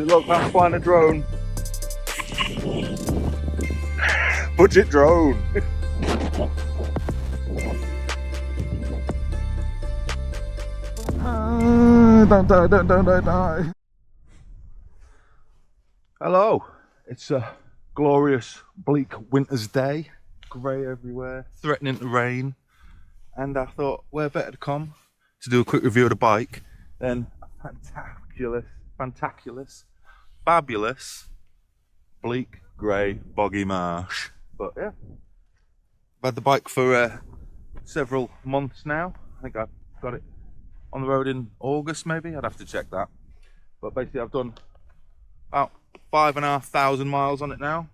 look, that's flying a drone. Budget drone. Don't die. Hello, it's a glorious, bleak winter's day. Grey everywhere, threatening to rain. And I thought, where better to come to do a quick review of the bike than a fantaculous, fabulous, bleak, grey, boggy marsh. But yeah, I've had the bike for several months now. I think I've got it on the road in August maybe, I'd have to check that. But basically I've done about 5,500 miles on it now.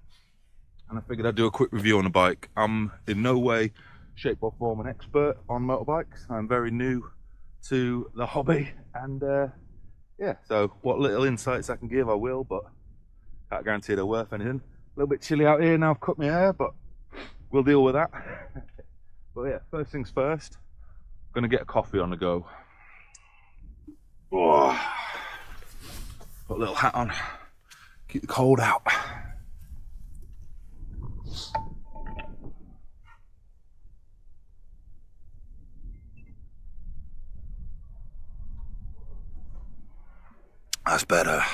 And I figured I'd do a quick review on the bike. I'm in no way, shape or form an expert on motorbikes. I'm very new to the hobby. And yeah, so what little insights I can give I will, but can't guarantee they're worth anything. A little bit chilly out here now, I've cut my hair, but we'll deal with that. But yeah, first things first, I'm gonna get a coffee on the go. Oh, put a little hat on, keep the cold out. That's better.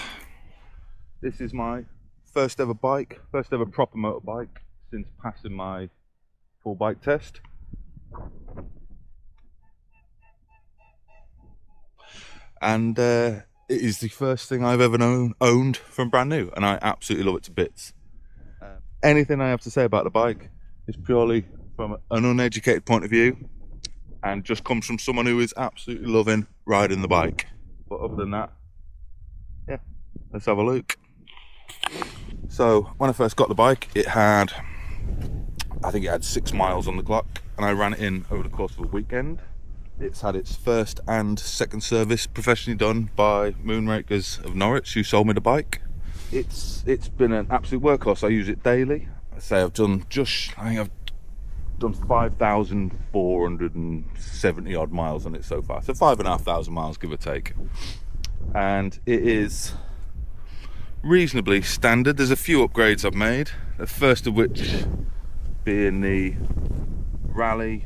This is my first ever bike, first ever proper motorbike since passing my full bike test. And it is the first thing I've ever owned from brand new, and I absolutely love it to bits. Anything I have to say about the bike is purely from an uneducated point of view and just comes from someone who is absolutely loving riding the bike. But other than that, yeah, let's have a look. So when I first got the bike, I think it had 6 miles on the clock, and I ran it in over the course of a weekend. It's had its first and second service professionally done by Moonrakers of Norwich, who sold me the bike. It's been an absolute workhorse. I use it daily. I think I've done 5,470 odd miles on it so far. So 5,500 miles, give or take. And it is reasonably standard. There's a few upgrades I've made. The first of which being the Rally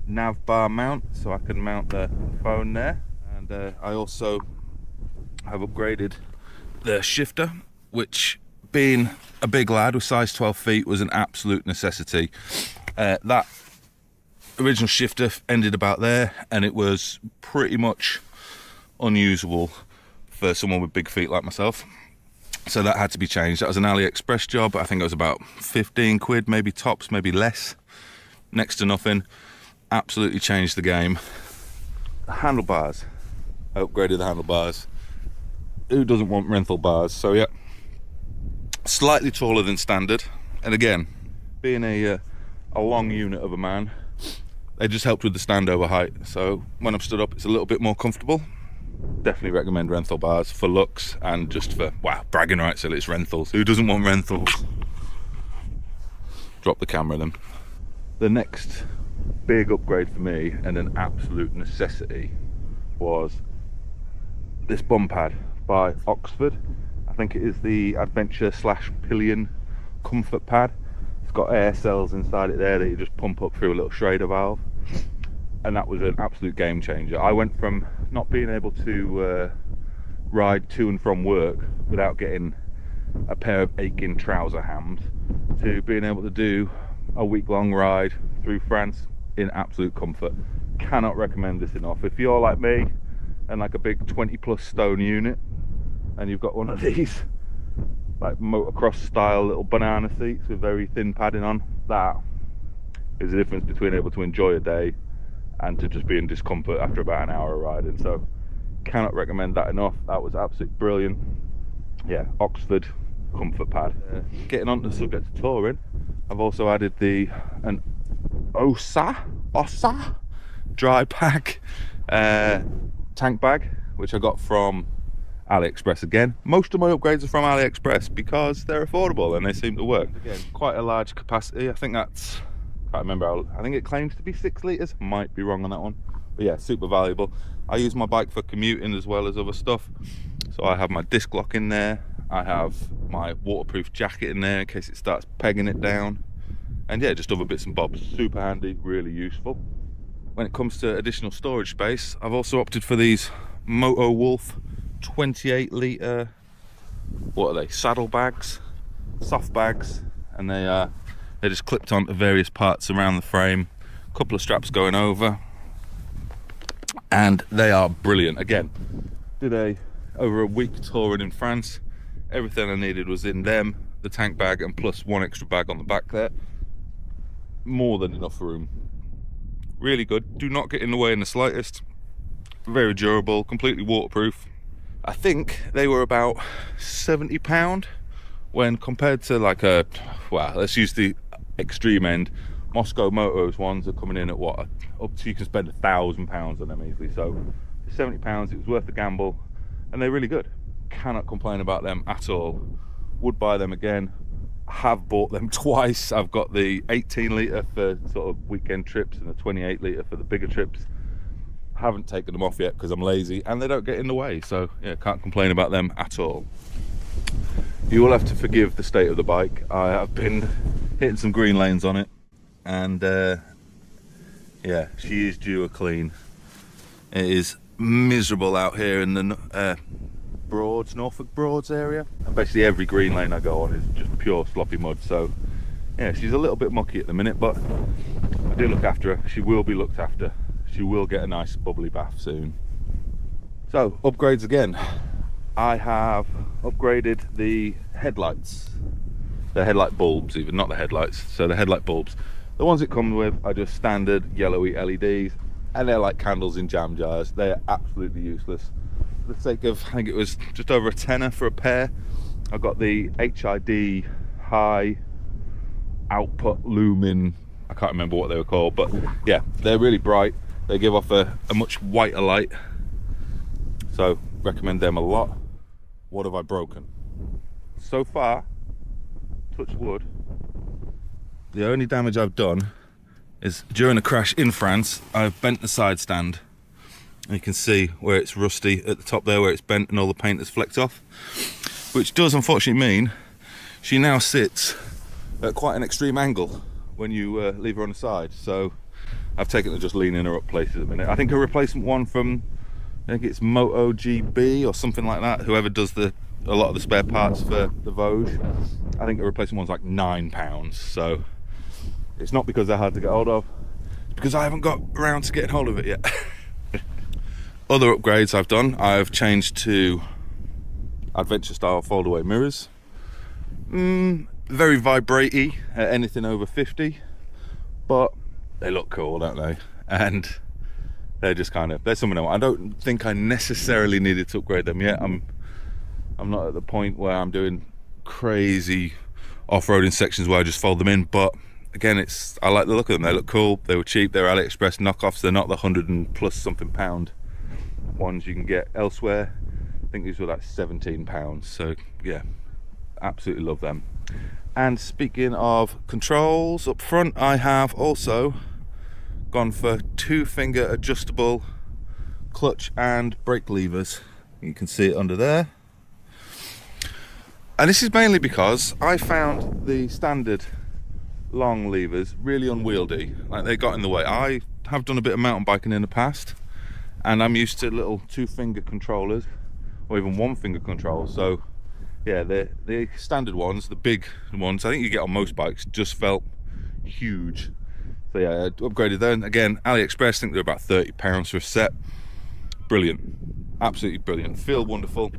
nav bar mount, so I can mount the phone there. And I also have upgraded the shifter, which, being a big lad with size 12 feet, was an absolute necessity. That original shifter ended about there, and it was pretty much unusable for someone with big feet like myself. So that had to be changed. That was an AliExpress job. I think it was about 15 quid, maybe tops, maybe less. Next to nothing. Absolutely changed the game. The handlebars. I upgraded the handlebars. Who doesn't want rental bars? So yeah, slightly taller than standard. And again, being a long unit of a man, they just helped with the standover height. So when I'm stood up, it's a little bit more comfortable. Definitely recommend rental bars for looks and just for, wow, bragging rights, so it's rentals. Who doesn't want rentals? Drop the camera then. The next big upgrade for me, and an absolute necessity, was this bum pad by Oxford. I think it is the Adventure / Pillion comfort pad. It's got air cells inside it there that you just pump up through a little Schrader valve, and that was an absolute game changer. I went from not being able to ride to and from work without getting a pair of aching trouser hams to being able to do a week-long ride through France in absolute comfort. Cannot recommend this enough. If you're like me and like a big 20+ stone unit, and you've got one of these like motocross style little banana seats with very thin padding on, that is the difference between able to enjoy a day and to just be in discomfort after about an hour of riding. So cannot recommend that enough. That was absolutely brilliant. Yeah, Oxford comfort pad. Getting on to the subject of touring, I've also added an OSA dry pack tank bag, which I got from AliExpress again. Most of my upgrades are from AliExpress because they're affordable and they seem to work. Again, quite a large capacity. I think that's, can't remember, I think it claims to be 6 litres. Might be wrong on that one. But yeah, super valuable. I use my bike for commuting as well as other stuff. So I have my disc lock in there. I have my waterproof jacket in there in case it starts pegging it down. And yeah, just other bits and bobs. Super handy, really useful. When it comes to additional storage space, I've also opted for these Moto Wolf 28 litre, what are they, saddle bags, soft bags, and they're just clipped onto various parts around the frame, a couple of straps going over, and they are brilliant. Again, did over a week touring in France. Everything I needed was in them, the tank bag, and plus one extra bag on the back there. More than enough room. Really good, do not get in the way in the slightest. Very durable, completely waterproof. I think they were about £70 when compared to like a, well, let's use the extreme end. Moscow Motos ones are coming in at what, up to, you can spend £1,000 on them easily. So for £70 it was worth the gamble, and they're really good. Cannot complain about them at all. Would buy them again. Have bought them twice. I've got the 18 litre for sort of weekend trips and the 28 litre for the bigger trips. Haven't taken them off yet because I'm lazy and they don't get in the way, so yeah, can't complain about them at all. You will have to forgive the state of the bike. I have been hitting some green lanes on it, and yeah, she is due a clean. It is miserable out here in the Broads, Norfolk Broads area, and basically every green lane I go on is just pure sloppy mud. So yeah, she's a little bit mucky at the minute, but I do look after her. She will be looked after. She will get a nice bubbly bath soon. So upgrades again. I have upgraded the headlights, the headlight bulbs even, not the headlights. So the headlight bulbs, the ones it comes with are just standard yellowy LEDs, and they're like candles in jam jars. They're absolutely useless. For the sake of, I think it was just over a tenner for a pair, I got the HID high output lumen, I can't remember what they were called, but yeah, they're really bright. They give off a much whiter light, so recommend them a lot. What have I broken? So far, touch wood, the only damage I've done is during a crash in France. I've bent the side stand. You can see where it's rusty at the top there, where it's bent and all the paint has flecked off, which does unfortunately mean she now sits at quite an extreme angle when you leave her on the side. So I've taken to just leaning her up places at the minute. I think a replacement one from, I think it's Moto GB or something like that, whoever does a lot of the spare parts for the Voge, I think a replacement one's like £9. So it's not because they're hard to get hold of, it's because I haven't got around to getting hold of it yet. Other upgrades I've done, I've changed to adventure style foldaway mirrors. Very vibrate-y at anything over 50, but they look cool, don't they? And they're just kind of, they're something I don't think I necessarily needed to upgrade them yet. I'm not at the point where I'm doing crazy off-roading sections where I just fold them in, but again, I like the look of them. They look cool, they were cheap, they're AliExpress knockoffs, they're not the 100 and plus something pound ones you can get elsewhere. I think these were like £17, so yeah, absolutely love them. And speaking of controls up front, I have also gone for 2-finger adjustable clutch and brake levers. You can see it under there, and this is mainly because I found the standard long levers really unwieldy, like they got in the way. I have done a bit of mountain biking in the past, and I'm used to little 2-finger controllers or even 1-finger controls. So yeah, the standard ones, the big ones, I think you get on most bikes, just felt huge. So yeah, I upgraded them. Again, AliExpress, I think they're about £30 for a set. Brilliant, absolutely brilliant, feel wonderful.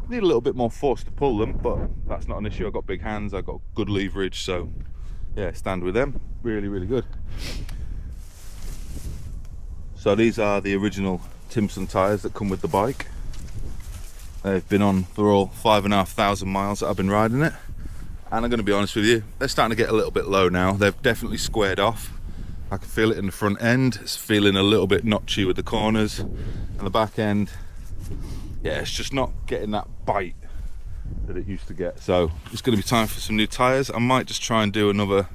Need a little bit more force to pull them, but that's not an issue. I've got big hands, I've got good leverage, so yeah, stand with them. Really, really good. So these are the original Timson tyres that come with the bike. They've been on for all 5,500 miles that I've been riding it, and I'm going to be honest with you, they're starting to get a little bit low now. They've definitely squared off. I can feel it in the front end. It's feeling a little bit notchy with the corners, and the back end, yeah, it's just not getting that bite that it used to get. So it's going to be time for some new tyres. I might just try and do another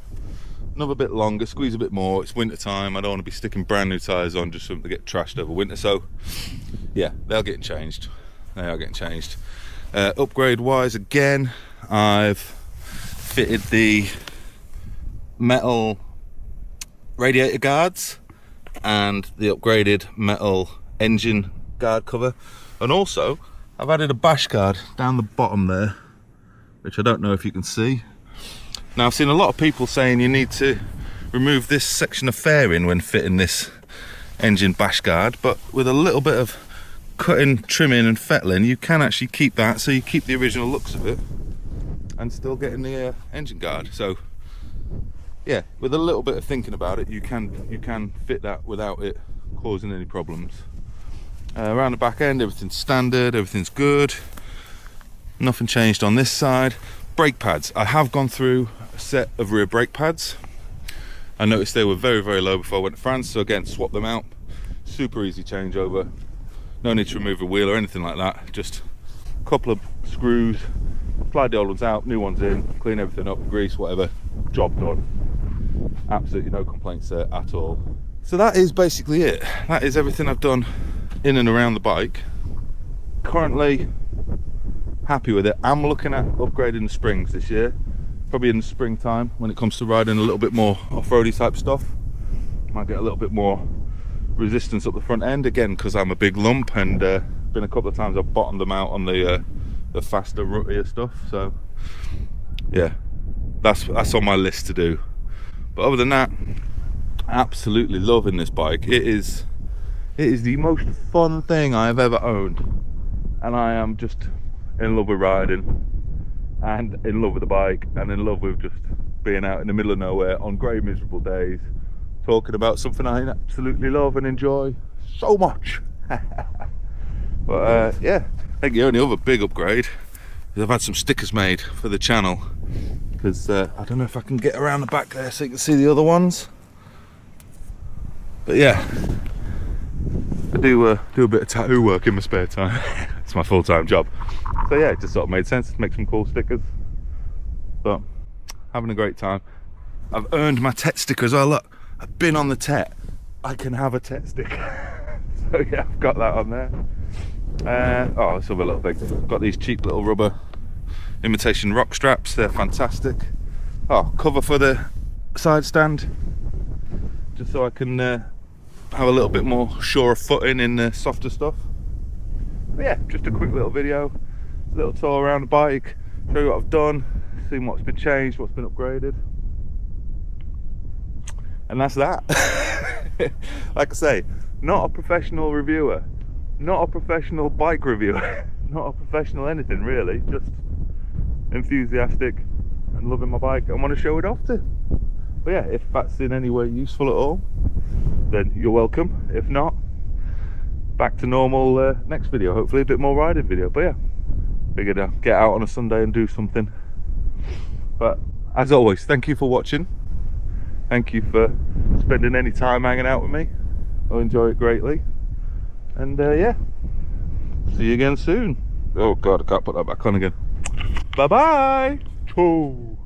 bit longer, squeeze a bit more. It's winter time, I don't want to be sticking brand new tyres on just for them to get trashed over winter. So yeah, they're getting changed. They are getting changed. Upgrade wise, again, I've fitted the metal radiator guards and the upgraded metal engine guard cover, and also I've added a bash guard down the bottom there, which I don't know if you can see. Now, I've seen a lot of people saying you need to remove this section of fairing when fitting this engine bash guard, but with a little bit of cutting, trimming and fettling, you can actually keep that, so you keep the original looks of it and still getting the engine guard. So yeah, with a little bit of thinking about it, you can fit that without it causing any problems. Around the back end, everything's standard, everything's good, nothing changed on this side. Brake pads, I have gone through a set of rear brake pads. I noticed they were very, very low before I went to France, so again, swap them out. Super easy changeover, no need to remove a wheel or anything like that, just a couple of screws, slide the old ones out, new ones in, clean everything up, grease, whatever, job done. Absolutely no complaints there at all. So that is basically it. That is everything I've done in and around the bike. Currently happy with it. I'm looking at upgrading the springs this year, probably in the springtime when it comes to riding a little bit more off-roady type stuff. Might get a little bit more resistance up the front end again, because I'm a big lump, and been a couple of times I've bottomed them out on the faster, ruttier stuff. So yeah, that's on my list to do. But other than that, absolutely loving this bike. It is the most fun thing I've ever owned, and I am just in love with riding, and in love with the bike, and in love with just being out in the middle of nowhere on grey miserable days, talking about something I absolutely love and enjoy so much. But yeah, I think the only other big upgrade is I've had some stickers made for the channel, because I don't know if I can get around the back there so you can see the other ones. But yeah, I do a bit of tattoo work in my spare time. It's my full-time job. So yeah, it just sort of made sense to make some cool stickers. But having a great time. I've earned my TET sticker as well. Look, I've been on the TET. I can have a TET sticker. So yeah, I've got that on there. Oh, this other little thing. I've got these cheap little rubber imitation rock straps. They're fantastic. Oh, cover for the side stand, just so I can have a little bit more surer footing in the softer stuff. But yeah, just a quick little video, a little tour around the bike, show you what I've done, see what's been changed, what's been upgraded, and that's that. Like I say, not a professional reviewer, not a professional bike reviewer, not a professional anything really, just enthusiastic and loving my bike and want to show it off to. But yeah, if that's in any way useful at all, then you're welcome. If not, back to normal next video, hopefully a bit more riding video. But yeah, figured I'd get out on a Sunday and do something. But as always, thank you for watching. Thank you for spending any time hanging out with me. I enjoy it greatly. And yeah, see you again soon. Oh god, I can't put that back on again. Bye bye. Ciao.